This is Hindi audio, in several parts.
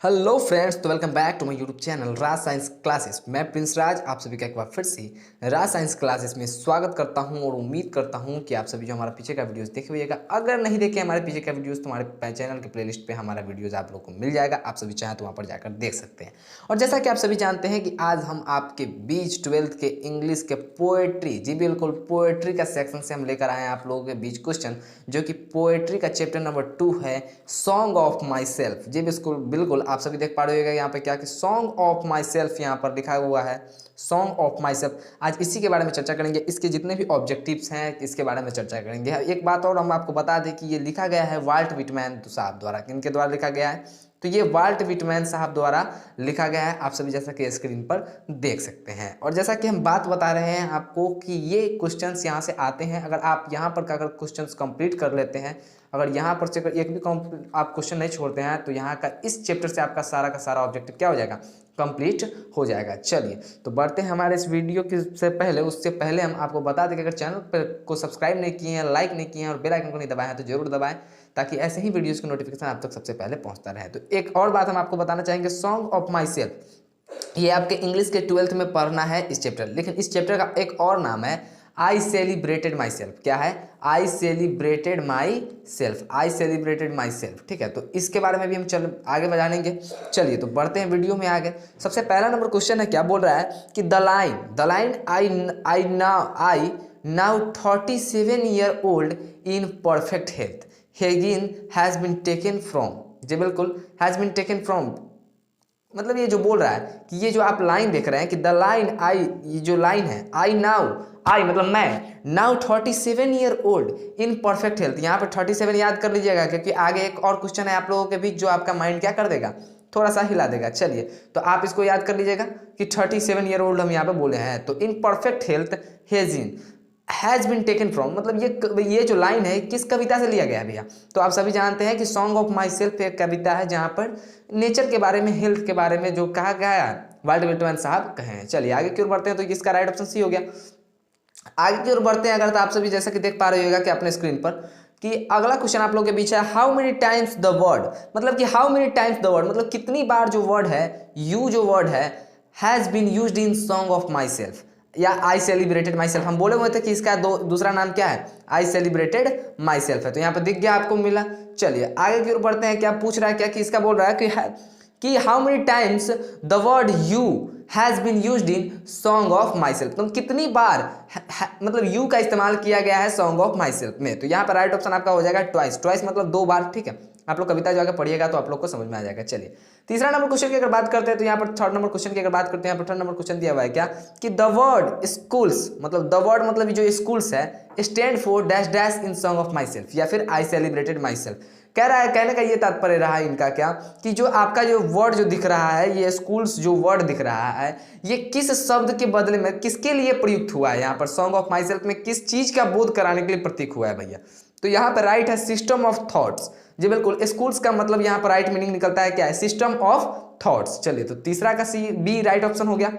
हेलो फ्रेंड्स, तो welcome back to my YouTube channel Raj science classes. मैं प्रिंस राज आप सभी का एक बार फिर से राज साइंस क्लासेस में स्वागत करता हूं और उम्मीद करता हूं कि आप सभी जो हमारा पीछे का वीडियोस देखे हुएगा, अगर नहीं देखे हमारे पीछे का वीडियोस तो हमारे चैनल के प्लेलिस्ट पे हमारा वीडियोस आप लोग को मिल जाएगा। आप सभी चाहें तो वहाँ पर जाकर देख सकते हैं। और जैसा कि आप सभी जानते हैं कि आज हम आपके बीच 12th के इंग्लिश के पोएट्री, जी बिल्कुल पोएट्री का सेक्शन से हम लेकर आए हैं आप लोगों के बीच क्वेश्चन, जो कि पोएट्री का चैप्टर नंबर 2 है, सॉन्ग ऑफ माई सेल्फ। जी बिल्कुल आप सभी देख पा रहे होगा यहाँ पे क्या कि सॉन्ग ऑफ माई सेल्फ यहाँ पर लिखा हुआ है, सॉन्ग ऑफ माई सेल्फ। आज इसी के बारे में चर्चा करेंगे, इसके जितने भी ऑब्जेक्टिव्स हैं इसके बारे में चर्चा करेंगे। एक बात और हम आपको बता दें कि ये लिखा गया है वाल्ट विटमैन साहब द्वारा। किनके द्वारा लिखा गया है? तो ये वाल्ट विटमैन साहब द्वारा लिखा गया है, आप सभी जैसा कि स्क्रीन पर देख सकते हैं। और जैसा कि हम बात बता रहे हैं आपको कि ये क्वेश्चंस यहाँ से आते हैं, अगर आप यहाँ पर अगर क्वेश्चंस कंप्लीट कर लेते हैं, अगर यहाँ पर से एक भी आप क्वेश्चन नहीं छोड़ते हैं तो यहाँ का इस चैप्टर से आपका सारा का सारा ऑब्जेक्टिव क्या हो जाएगा? कंप्लीट हो जाएगा। चलिए तो बढ़ते हैं हमारे इस वीडियो के से पहले, उससे पहले हम आपको बता दें कि अगर चैनल पर को सब्सक्राइब नहीं किए हैं, लाइक नहीं किए हैं और बेल आइकन को नहीं दबाए हैं तो जरूर दबाएं, ताकि ऐसे ही वीडियोस की नोटिफिकेशन आप तक सबसे पहले पहुंचता रहे। तो एक और बात हम आपको बताना चाहेंगे, सॉन्ग ऑफ माई सेल्फ, ये आपके इंग्लिश के 12th में पढ़ना है इस चैप्टर। लेकिन इस चैप्टर का एक और नाम है आई सेलिब्रेटेड माई सेल्फ। क्या है? आई celebrated my self, I celebrated my self. ठीक है, तो इसके बारे में भी हम आगे बढ़ाएंगे। चलिए तो बढ़ते हैं वीडियो में आगे। सबसे पहला नंबर क्वेश्चन है, क्या बोल रहा है कि the line I now 37 year old in perfect health हेगिन हैज बीन टेकन फ्रॉम। जी बिल्कुल, हैज बीन टेकन फ्रॉम मतलब ये जो बोल रहा है कि ये जो आप लाइन देख रहे हैं कि द लाइन आई, ये जो लाइन है आई नाउ, आई मतलब मैं, now 37 year old in perfect health. यहाँ पे 37 याद कर लीजिएगा, क्योंकि आगे एक और क्वेश्चन है आप लोगों के बीच जो आपका माइंड क्या कर देगा, थोड़ा सा हिला देगा। चलिए तो आप इसको याद कर लीजिएगा कि 37 ईयर ओल्ड हम यहाँ पे बोले हैं। तो in perfect health has been taken from, मतलब ये जो लाइन है किस कविता से लिया गया है भैया? तो आप सभी जानते हैं कि सॉन्ग ऑफ माई सेल्फ एक कविता है जहाँ पर नेचर के बारे में, हेल्थ के बारे में जो कहा गया है, वाल्ट विटमैन साहब कहे हैं। चलिए आगे की ओर बढ़ते हैं, तो इसका राइट ऑप्शन सी हो गया। आगे की ओर बढ़ते हैं अगर, तो आप सभी जैसा कि देख पा रहे होगा कि अपने स्क्रीन पर कि अगला क्वेश्चन आप लोगों के बीच है, how many times the word, मतलब कि how many times the word मतलब कितनी बार जो वर्ड है, यू जो वर्ड है, has been used in song of myself या आई सेलिब्रेटेड माई सेल्फ। हम बोले हुए थे कि इसका दूसरा नाम क्या है, आई सेलिब्रेटेड माई सेल्फ है, तो यहाँ पर दिख गया आपको, मिला। चलिए आगे की ओर बढ़ते हैं। क्या पूछ रहा है, क्या कि इसका बोल रहा है कि how many times the word you has been used in song of myself, तो कितनी बार मतलब यू का इस्तेमाल किया गया है सॉन्ग ऑफ माई सेल्फ में। तो यहाँ पर राइट ऑप्शन आपका हो जाएगा ट्वाइस। ट्वाइस मतलब 2 बार। ठीक है, आप लोग कविता जो आगे पढ़िएगा तो आप लोग को समझ में आ जाएगा। चलिए तीसरा नंबर क्वेश्चन की अगर बात करते हैं, तो यहाँ पर थर्ड नंबर क्वेश्चन की अगर बात करते हैं, यहाँ पर थर्ड नंबर क्वेश्चन दिया हुआ है क्या कि द वर्ड स्कूल्स, मतलब द वर्ड मतलब जो स्कूल्स है, stand for dash dash in song of myself या फिर आई सेलिब्रेटेड माई सेल्फ। कह रहा है, कहने का ये तात्पर्य रहा है इनका क्या कि जो आपका जो वर्ड जो दिख रहा है, ये स्कूल्स जो वर्ड दिख रहा है, ये किस शब्द के बदले में किसके लिए प्रयुक्त हुआ है? यहाँ पर सॉन्ग ऑफ माई सेल्फ में किस चीज का बोध कराने के लिए प्रतीक हुआ है भैया? तो यहाँ पर राइट है सिस्टम ऑफ थॉट्स। जी बिल्कुल, स्कूल्स का मतलब यहाँ पर राइट मीनिंग निकलता है क्या है, सिस्टम ऑफ थॉट्स। चलिए तो तीसरा का बी राइट ऑप्शन हो गया।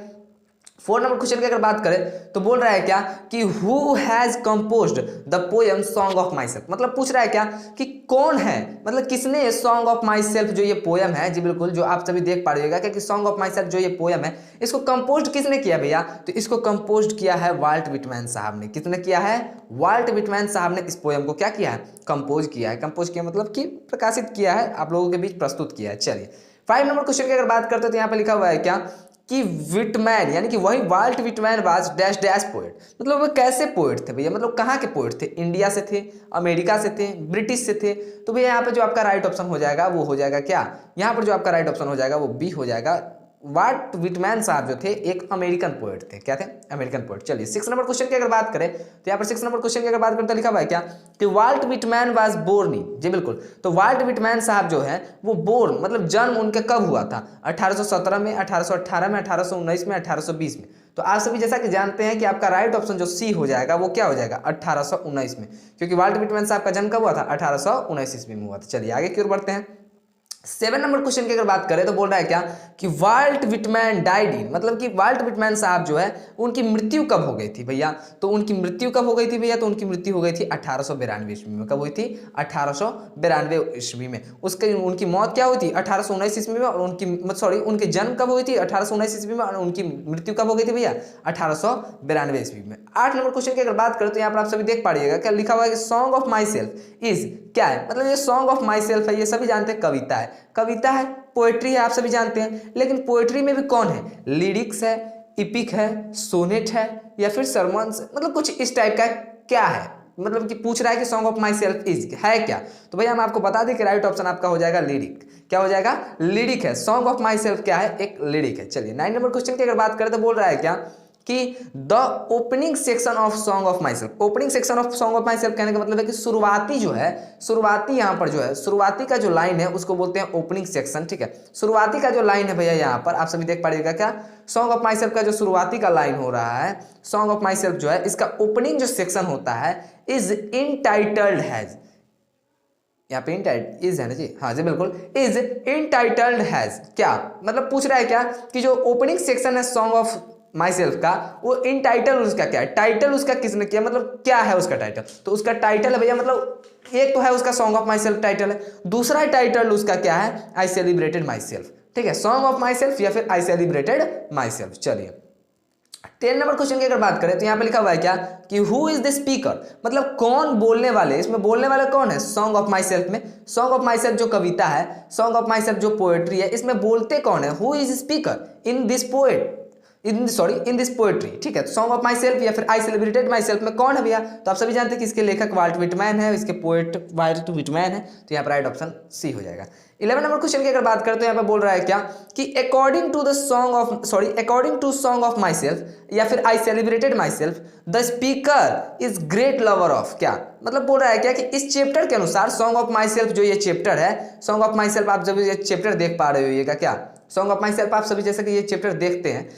4 नंबर क्वेश्चन की अगर बात करें तो बोल रहा है क्या कि who has composed the poem song of my self, मतलब पूछ रहा है क्या कि कौन है, मतलब किसने सॉन्ग ऑफ माई सेल्फ जो ये पोएम है, जी बिल्कुल जो आप सभी देख पा रहिएगा कि सॉन्ग ऑफ माई सेल्फ जो ये पोएम है, इसको कंपोज्ड किसने किया भैया? तो इसको कंपोज्ड किया है वाल्ट विटमैन साहब ने। किसने किया है? वाल्ट विटमैन साहब ने इस पोएम को क्या किया है? कंपोज किया है। कंपोज किया मतलब कि प्रकाशित किया है, आप लोगों के बीच प्रस्तुत किया है। चलिए 5 नंबर क्वेश्चन की अगर बात करते हैं तो यहाँ पे लिखा हुआ है क्या कि विटमैन यानी कि वही Walt Whitman was dash dash poet, मतलब वो कैसे पोएट थे भैया, मतलब कहाँ के पोएट थे? इंडिया से थे, अमेरिका से थे, ब्रिटिश से थे? तो भैया यहाँ पे जो आपका राइट ऑप्शन हो जाएगा वो हो जाएगा क्या, यहाँ पर जो आपका राइट ऑप्शन हो जाएगा वो बी हो जाएगा। वाल्ट विटमैन साहब जो थे एक अमेरिकन पोएट थे। क्या थे? American poet. चलिए 6 नंबर क्वेश्चन की अगर बात करें तो यहाँ पर 6 नंबर क्वेश्चन की अगर बात करते लिखा हुआ है क्या कि Walt Whitman was born in. जी बिल्कुल, तो वाल्ट विटमैन साहब जो है वो बोर्न मतलब जन्म उनके कब हुआ था? 1817 में, 1818 में, 1819 में, 1820 में। तो आप सभी जैसा कि जानते हैं कि आपका राइट ऑप्शन जो सी हो जाएगा वो क्या हो जाएगा? 1819 में, क्योंकि वाल्ट विटमैन साहब का जन्म कब हुआ था? 1819 ईस्वी में हुआ था। चलिए आगे की ओर बढ़ते हैं। 7 नंबर क्वेश्चन की अगर बात करें तो बोल रहा है क्या कि वाल्ट विटमैन डाइड इन, मतलब कि वाल्ट विटमैन साहब जो है उनकी मृत्यु कब हो गई थी भैया। तो उनकी मृत्यु कब हो गई थी भैया, तो उनकी मृत्यु हो गई थी 1892 ईस्वी में। कब हुई थी, 1892 ईस्वी में। उसके उनकी मौत क्या हुई थी 1819 ईस्वी में, और उनकी सॉरी उनके जन्म कब हुई थी 1819 ईस्वी में, और उनकी मृत्यु कब हो गई थी भैया 1892 ईस्वी में। 8 नंबर क्वेश्चन की अगर बात करें तो यहाँ पर आप सभी देख पा रहिएगा क्या लिखा हुआ है कि song of myself is क्या है, मतलब ये सॉन्ग ऑफ माई सेल्फ है, ये सभी जानते हैं कविता है, कविता है, पोएट्री है, आप सभी जानते हैं। लेकिन पोएट्री में भी कौन है, लिरिक्स है, इपिक है, सोनेट है, या फिर सरमन्स, मतलब कुछ इस टाइप का क्या है, मतलब कि पूछ रहा है कि song of myself is है क्या। तो भैया हम आपको बता दें कि राइट ऑप्शन आपका हो जाएगा लिरिक। क्या हो जाएगा, लिरिक है। सॉन्ग ऑफ माई सेल्फ क्या है, एक लिरिक है। चलिए 9 नंबर क्वेश्चन की अगर बात करें तो बोल रहा है क्या कि the opening section of song of my self. Opening section of song of my self कहने का मतलब है कि शुरुआती जो है, शुरुआती यहाँ पर जो है, शुरुआती का जो लाइन है उसको बोलते हैं ओपनिंग सेक्शन, ठीक है। शुरुआती का जो लाइन है भैया यहाँ पर आप सभी देख पाइएगा क्या, सॉन्ग ऑफ माई सेल्फ का जो शुरुआती का लाइन हो रहा है, सॉन्ग ऑफ माई सेल्फ जो है इसका ओपनिंग जो सेक्शन होता है इज इनटाइटल्ड हैज, यहाँ पे इनटाइटल्ड इज है ना जी, हाँ जी बिल्कुल, इज इनटाइटल्ड हैज। क्या मतलब पूछ रहा है क्या कि जो ओपनिंग सेक्शन है सॉन्ग ऑफ माई सेल्फ का, वो इन टाइटल उसका क्या है, टाइटल उसका किसने किया, मतलब क्या है उसका टाइटल। तो उसका टाइटल है भैया, मतलब एक तो है उसका song of my self title है, दूसरा टाइटल उसका क्या है, आई सेलिब्रेटेड माई सेल्फ, ठीक है, सॉन्ग ऑफ माई सेल्फ या फिर आई सेलिब्रेटेड माई सेल्फ। चलिए 10 नंबर क्वेश्चन की अगर बात करें तो यहाँ पे लिखा हुआ है क्या कि हु इज द स्पीकर, मतलब कौन बोलने वाले, इसमें बोलने वाले कौन है, सॉन्ग ऑफ माई सेल्फ में, सॉन्ग ऑफ माई सेल्फ जो कविता है, सॉन्ग ऑफ माई सेल्फ जो पोएट्री है, इसमें बोलते कौन है, who is speaker in this poet, in this poetry, ठीक है। सॉन्ग ऑफ माई सेल्फ या फिर आई सेलिब्रेटेड माई सेल्फ में कौन है भैया, तो आप सभी जानते हैं कि इसके लेखक वाल्ट विटमैन है, इसके पोएट वाल्ट विटमैन है, तो यहाँ पर राइट ऑप्शन सी हो जाएगा। 11 नंबर क्वेश्चन की अगर बात करें तो यहाँ पे बोल रहा है क्या कि according to song of myself या फिर I celebrated myself the speaker is great lover of, क्या मतलब बोल रहा है क्या कि इस चैप्टर के अनुसार सॉन्ग ऑफ माई सेल्फ जो ये चैप्टर है, सॉन्ग ऑफ माई सेल्फ आप जब ये चैप्टर देख पा रहे होइएगा, क्या सॉन्ग ऑफ माई सेल्फ आप सभी जैसे कि ये चैप्टर देखते हैं,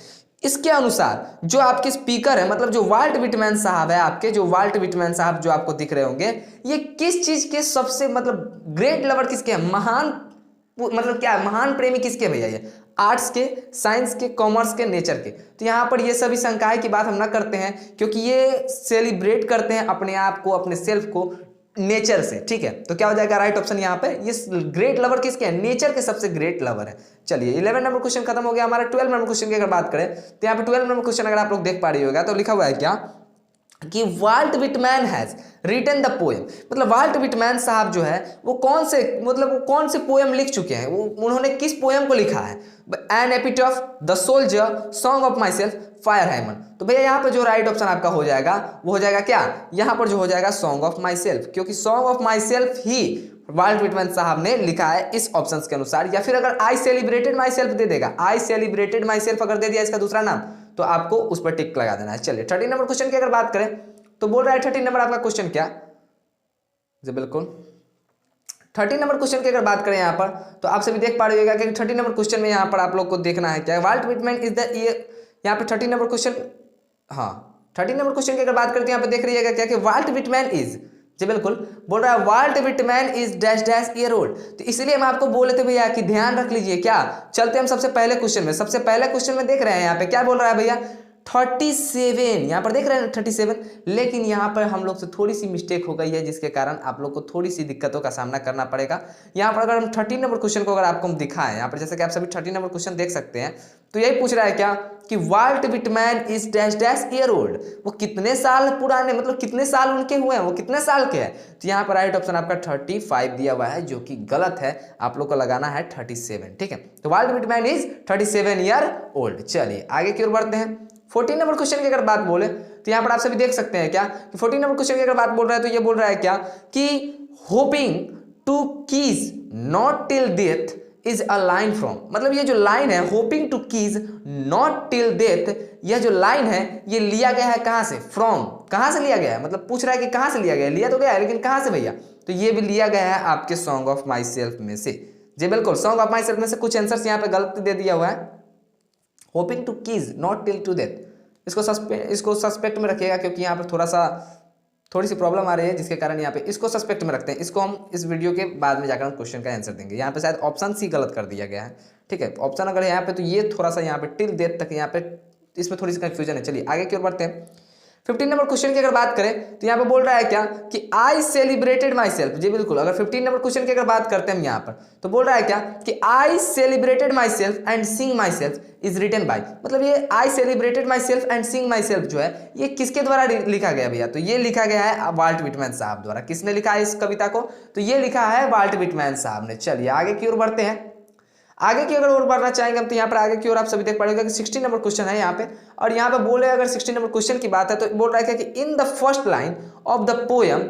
इसके अनुसार जो आपके स्पीकर है, मतलब जो वाल्ट विटमैन साहब है, आपके जो वाल्ट विटमैन साहब जो आपको दिख रहे होंगे, ये किस चीज के सबसे मतलब ग्रेट लवर किसके हैं, महान, मतलब क्या महान प्रेमी किसके भैया, ये आर्ट्स के, साइंस के, कॉमर्स के, नेचर के। तो यहाँ पर ये सभी शंकाएं की बात हम ना करते हैं, क्योंकि ये सेलिब्रेट करते हैं अपने आप को, अपने सेल्फ को नेचर से, ठीक है। तो क्या हो जाएगा राइट ऑप्शन यहाँ पे, ये ग्रेट लवर किसके हैं, नेचर के सबसे ग्रेट लवर है। चलिए 11 नंबर क्वेश्चन खत्म हो गया हमारा। 12 नंबर क्वेश्चन की अगर बात करें तो यहाँ पे 12 नंबर क्वेश्चन अगर आप लोग देख पा रही होगा तो लिखा हुआ है क्या कि Walt Whitman has written the poem, मतलब वाल्ट विटमैन साहब जो है वो कौन से पोएम लिख चुके हैं, वो उन्होंने किस पोएम को लिखा है, an epitaph, the soldier, song of myself, fire hymn. तो भैया यहाँ पर जो राइट ऑप्शन आपका हो जाएगा वो हो जाएगा क्या, यहाँ पर जो हो जाएगा सॉन्ग ऑफ माई सेल्फ, क्योंकि सॉन्ग ऑफ माई सेल्फ ही वाल्ट विटमैन साहब ने लिखा है इस ऑप्शंस के अनुसार। या फिर अगर आई सेलिब्रेटेड माई सेल्फ दे देगा, आई सेलिब्रेटेड माई सेल्फ अगर दे दिया इसका दूसरा नाम, तो आपको उस पर टिक लगा देना है। चलिए 13 नंबर क्वेश्चन की अगर बात करें तो बोल रहा है 13 नंबर आपका क्वेश्चन क्या जी, बिल्कुल 13 नंबर क्वेश्चन की अगर बात करें यहाँ पर तो आप सभी देख पा रहे होगा कि 13 नंबर क्वेश्चन में यहाँ पर आप लोग को देखना है क्या, Walt Whitman is the year, यहाँ पे 13 नंबर क्वेश्चन, हाँ 13 नंबर क्वेश्चन की अगर बात करते हैं यहाँ पे देख रहिएगा क्या कि वाल्ट विटमैन इज, जी बिल्कुल बोल रहा है Walt Whitman is dash dash year old. तो इसलिए हम आपको बोले थे भैया कि ध्यान रख लीजिए। क्या चलते हम सबसे पहले क्वेश्चन में, सबसे पहले क्वेश्चन में देख रहे हैं यहाँ पे क्या बोल रहा है भैया 37, यहाँ पर देख रहे हैं 37, लेकिन यहाँ पर हम लोग से थोड़ी सी मिस्टेक हो गई है जिसके कारण आप लोग को थोड़ी सी दिक्कतों का सामना करना पड़ेगा। यहाँ पर अगर हम 13 नंबर क्वेश्चन को अगर आपको हम दिखाएं, यहाँ पर जैसे कि आप सभी 13 नंबर क्वेश्चन देख सकते हैं, तो यही पूछ रहा है क्या कि Walt Whitman is dash dash year old, वो कितने साल पुराने, मतलब कितने साल उनके हुए हैं, वो कितने साल के हैं। तो यहाँ पर राइट ऑप्शन आपका 35 दिया हुआ है, जो कि गलत है, आप लोग को लगाना है 37, ठीक है। तो Walt Whitman is 37 year old. चलिए आगे की ओर बढ़ते हैं। 14 नंबर क्वेश्चन की अगर बात बोले तो यहाँ पर आप सभी देख सकते हैं क्या कि 14 नंबर क्वेश्चन की अगर बात बोल रहा है तो ये बोल रहा है क्या कि hoping two keys not till death is a line from, मतलब ये जो लाइन है hoping two keys not till death, यह जो लाइन है ये लिया गया है कहां से, फ्रॉम, कहां से लिया गया है, मतलब पूछ रहा है कि कहां से लिया गया है, लिया तो गया है लेकिन कहां से भैया, तो ये भी लिया गया है आपके सॉन्ग ऑफ माई सेल्फ में से। जी बिल्कुल, सॉन्ग ऑफ माई सेल्फ में से कुछ आंसर्स यहाँ पे गलत दे दिया हुआ है, hoping two keys not till two death, इसको सस्पेक्ट में रखिएगा क्योंकि यहाँ पर थोड़ा सा थोड़ी सी प्रॉब्लम आ रही है जिसके कारण यहाँ पे इसको सस्पेक्ट में रखते हैं। इसको हम इस वीडियो के बाद में जाकर हम क्वेश्चन का आंसर देंगे। यहाँ पे शायद ऑप्शन सी गलत कर दिया गया है, ठीक है। ऑप्शन अगर यहाँ पे तो ये थोड़ा सा यहाँ पे टिल डेट तक यहाँ पे इसमें थोड़ी सी कंफ्यूजन है। चलिए आगे की ओर बढ़ते हैं। 15 नंबर क्वेश्चन की अगर बात करें तो यहाँ पे बोल रहा है क्या कि आई सेलिब्रेटेड माई सेल्फ। जी बिल्कुल, अगर 15 नंबर क्वेश्चन की अगर बात करते हैं हम यहाँ पर तो बोल रहा है क्या कि I celebrated myself and sing myself is written by. मतलब ये I celebrated myself and sing myself जो है ये किसके द्वारा लिखा गया भैया? तो ये लिखा गया है वाल्ट विटमैन साहब द्वारा। किसने लिखा है इस कविता को? तो ये लिखा है वाल्ट विटमैन साहब ने। चलिए आगे की ओर बढ़ते हैं। आगे की अगर और बढ़ना चाहेंगे हम तो यहाँ पर आगे की ओर आप सभी देख पाएंगे कि 16 नंबर क्वेश्चन है यहाँ पे। और यहाँ पे बोले अगर 16 नंबर क्वेश्चन की बात है तो बोल रहा है कि in the first line of the poem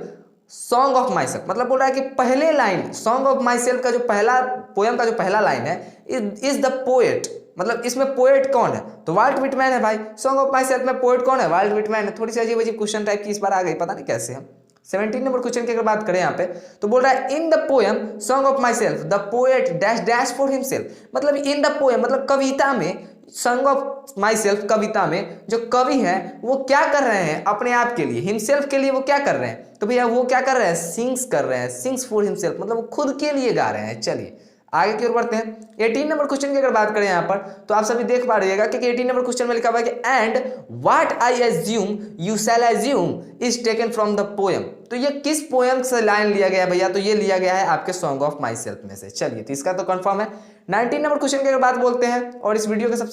song of my self. मतलब बोल रहा है कि पहले line song of my self का जो पहला पोएम का जो पहला लाइन है इज द पोएट। मतलब इसमें पोएट कौन है? तो वाल्ट विटमैन है भाई। सॉन्ग ऑफ माई सेल्फ में पोएट कौन है? वाल्ट विटमैन है। थोड़ी सी अजीब अजीब क्वेश्चन टाइप की इस बार आ गई, पता नहीं कैसे हम। 17 नंबर क्वेश्चन की अगर बात करें यहाँ पे तो बोल रहा है in the poem song of myself the poet dash dash for himself. मतलब इन द पोएम मतलब कविता में, सॉन्ग ऑफ माई सेल्फ कविता में जो कवि हैं वो क्या कर रहे हैं अपने आप के लिए, हिमसेल्फ के लिए वो क्या कर रहे हैं? तो भैया वो क्या कर रहे हैं? सिंग्स कर रहे हैं, सिंग्स फॉर हिमसेल्फ। मतलब वो खुद के लिए गा रहे हैं। चलिए आगे की ओर बढ़ते हैं। 18 नंबर क्वेश्चन की अगर बात करें यहाँ पर तो आप सभी देख पा रहिएगा कि 18 नंबर क्वेश्चन में लिखा हुआ है कि and what I assume you shall assume is taken from the poem. तो ये किस पोएम से लाइन लिया गया है भैया? तो ये लिया गया है आपके सॉन्ग ऑफ माई सेल्फ में से। चलिए तो इसका तो कंफर्म है। 19 नंबर क्वेश्चन की अगर बात बोलते हैं और इस वीडियो के सबसे